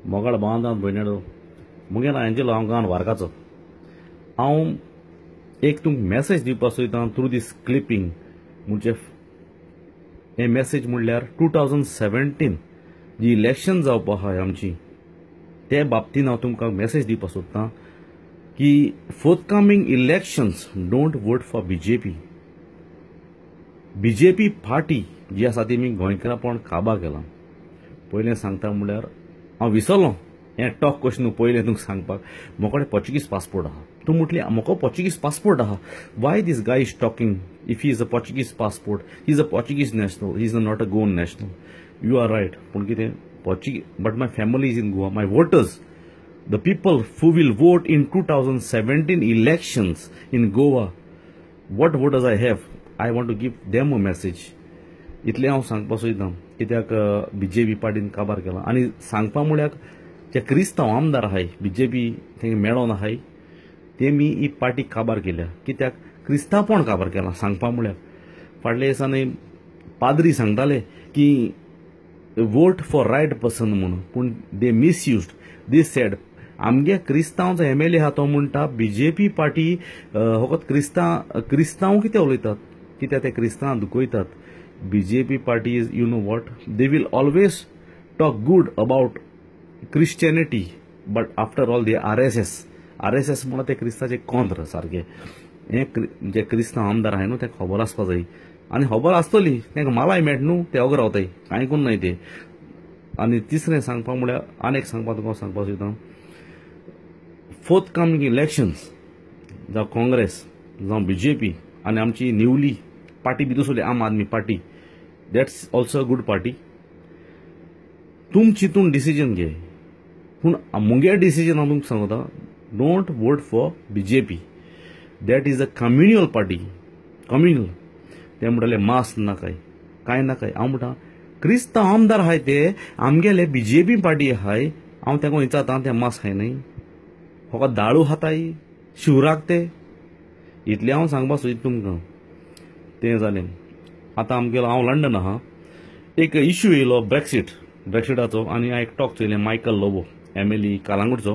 मोगाळ बांदान भयणेडो मुगे ना एंजेलो हांव गांवान वारकाचो हांव एक तुमकां मेसेज दिवपाक सोदतां थ्रू दीस क्लिपिंग म्हणजे हे मेसेज म्हणल्यार 2017 जी इलेक्शन जावपा आहा आमची ते बाबतींत हांव तुमकां मेसेज दिवपाक सोदतां की forthcoming elections don't vote for BJP party जी आसा ती मी गोंयकारांपण काबा केला पयलें सांगता म्हणल्यार हांव विसरलो हें टॉक कशें न्हू पयलें तुमकां सांगपाक मोकडे पोर्चुगीज पासपोर्ट आहा तूं म्हटलें म्हाका पोर्चुगीज पासपोर्ट आहा why this guy is talking if he is a Portuguese passport he is a Portuguese national he is not a Goan national you are right पूण कितें Portuguese but my family is in Goa my voters the people who will vote in 2017 elections in Goa what voters I have I want to give them a message इतलें हांव सांगपाक सोदतां कित्याक BJP पार्टीन काबार केला आनी सांगपा म्हळ्यार जे क्रिस्तांव आमदार आहाय बीजेपी थंय मेळोन आहाय तेमी ही पार्टी काबार केल्या कित्याक क्रिस्तांवपण काबार केलां सांगपा म्हळ्यार फाटल्या दिसांनी पाद्री सांगताले की वोट फॉर रायट पर्सन म्हणून पूण दे मिसयूज्ड दे सेड आमगे क्रिस्तांवचो MLA आहा तो म्हणटा बीजेपी पार्टी फकत क्रिस्तांव कितें उलयतात कित्याक ते क्रिस्तांव दुखयतात BJP party is you know what they will always talk good about Christianity but after all they RSS म्हणून ते क्रिस्ताचे कोंत्र सारखे हे जे क्रिस्तांव आमदार आहाय न्हू ते खबर आसपा जाय आनी खबर आसतली तांकां मालाय मेळट न्हू ते ओग रावताय कांय करून न्हय ते आनी तिसरें सांगपा म्हळ्यार आनीक सांगपा तुका सांगपाक सोदतां फोर्थ कमिंग इलेक्शन्स जावं काँग्रेस जावं बीजेपी आनी आमची न्यूली पार्टी बी दुसरी Aam Aadmi party that's also a good party तुम चिंतून डिसिजन घे पूण मुगे डिसिजन हांव तुमकां सांगता don't vote for BJP that is a communal party communal ते म्हणटाले मास नाकाय कांय नाकाय हांव म्हणटा क्रिस्तांव आमदार आहाय ते आमगेले बीजेपी पार्टी आहाय हांव ताका विचारतां ते मास खाय न्हय फकत दाळू खाताय शिवराक ते इतलें हांव सांगपाक सोदता तुमकां तें जालें आतां आमगेलो हांव लंडन आहा एक इश्यू येयलो ब्रेक्सिटाचो आनी हांवें एक टॉक चयलें मायकल लोबो MLA कालांगूटचो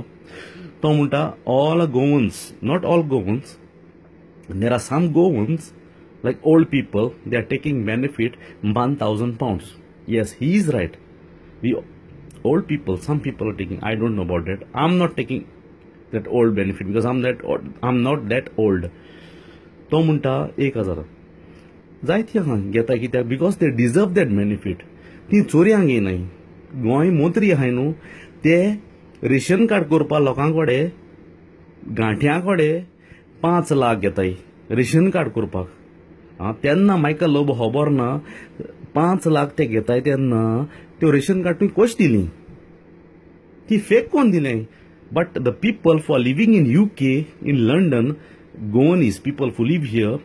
तो म्हणटा all Goans not all Goans there are some Goans like old people they are taking benefit £1,000 yes he is right we old people some people are taking I don't know about that I am not taking that old benefit because I am not that old तो म्हणटा 1,000 जायती हांगा घेता कित्याक because they deserve that benefit ती चोरयांक येनाय गोंय मंत्री आहाय न्हू ते रेशन कार्ड करपा लोकां कडेन गांठ्यां कडेन 5 लाख घेताय रेशन कार्ड करपाक तेन्ना मायकल लोबो खबर ना 5 लाख ते घेताय तेन्ना त्यो रेशन कार्ड तुवें कशी दिली ती फेक कोण दिलें but the people for living in UK in London Goanese people who live here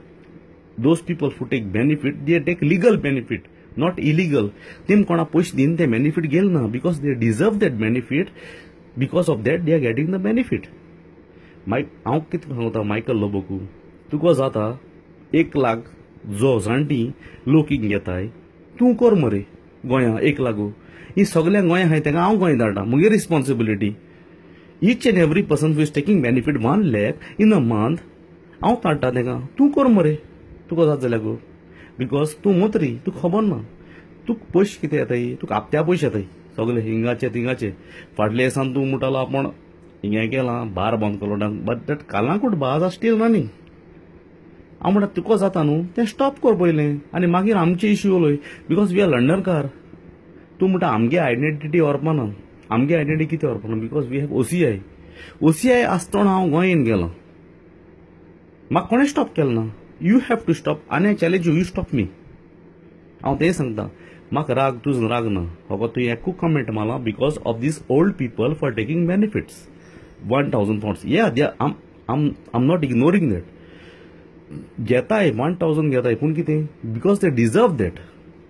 those people who take benefit they take legal benefit not illegal तेम कोणा पयशे दिन ते बेनिफीट गेल ना because they deserve that benefit because of that they are getting the benefit हांव कितें सांगता मायकल लोबोकू तुका जाता 1 लाख जो जाणटी लोकीक घेताय तूं कर मरे गोंया 1 लाख ही सगळ्या गोंया आहाय ताका हांव गोंय धाडटा म्हगे responsibility each and every person who is taking benefit 1 lakh in a month हांव धाडटा ताका तूं कर मरे तुका जात जाल्यार गो बिकॉज तूं मंत्री तुका खबर ना तुका पयशे कितें येताय तुका आपत्या पयशे येताय सगळे हिंगाचे तिंगाचे फाटल्या दिसान तूं म्हणटालो आपण हिंगा केलां बार बंद केलो बट दॅट कालांगूट बाज आर स्टील रनिंग हांव म्हणटा तुका जाता न्हू तें स्टॉप कर पयलें आनी मागीर आमचे इश्यू उलय बिकॉज वी आर लंडनकार तूं म्हणटा आमगे आयडेंटिटी व्हरपाना आमगे आयडेंटिटी कितें व्हरपाना बिकॉज वी हॅव OCI आसतना हांव गोंयेन गेलां म्हाका कोणें स्टॉप केलें ना यू हॅव टू स्टॉप आनी I challenge you stop me हांव तें सांगता म्हाका राग तुजो राग ना फकत तुवें एकू कमेंट मारला because of this old people for taking benefits £1,000 या दे आम नॉट इग्नोरिंग दॅट घेताय 1,000 घेताय पूण कितें बिकॉज दे डिजर्व दॅट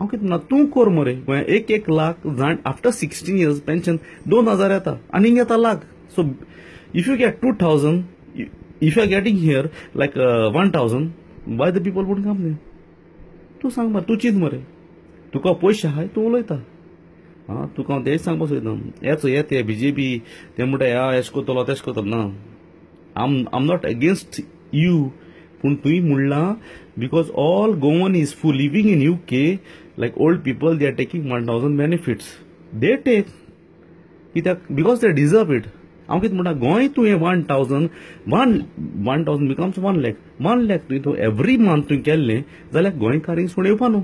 हांव कितें ना तूं कर मरे गोंया 1 लाख जाण आफ्टर 16 years पेन्शन 2,000 येता आनी घेता lakh so if you get 2,000 if you are getting here like 1,000 why the people won't come there तूं सांग मरे तूं चिंत मरे तुका पयशे आहाय तूं उलयता आं तुका हांव तेच सांगपाक सोदता हे ते BJP ते म्हणटा एश कोतलो तेश कोतलो ना आम नॉट अगेन्स्ट यू पूण तुवें म्हणलां because all Goan is full living in UK like old people they are taking 1000 benefits they take कित्याक बिकॉज दे डिजर्व इट हांव कितें म्हणटा गोंय तुवें 1000 बिकम्स 1 lakh तुवें तो एवरी मंथ तुवें केल्लें जाल्यार गोंयकारींक सोड येवपा न्हू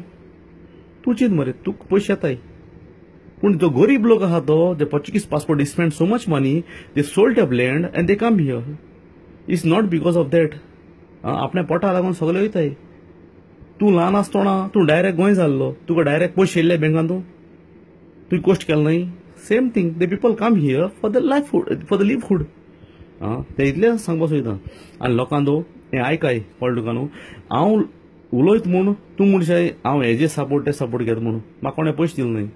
तूं चिंत मरे तुका पयशे येताय पूण जो गरीब लोक आहा तो the Portuguese passport they spend so much money they sold there land and they come here it's not because of that आपल्या पोटा लागून सगळे वयताय तूं ल्हान आसतना तूं डायरेक्ट गोंय जाल्लो तुका डायरेक्ट पयशे येयल्ले बँकान तुवें कोश्ट केलो न्हय same thing the people come here for the livelihood ते इतलें सांगपाक सोदता आनी लोकांक हें आयकाय कळ्ळें तुका न्हू हांव उलयत म्हूण तूं म्हणशाय हांव हेजे सपोर्ट ते सपोर्ट घेता म्हणून म्हाका कोणें पयशे दिले न्हय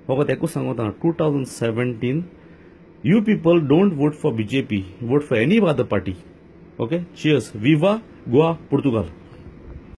फकत एकूच सांगता 2017 you people don't vote for BJP, vote for any other party. Okay? Cheers. Viva Goa, Portugal.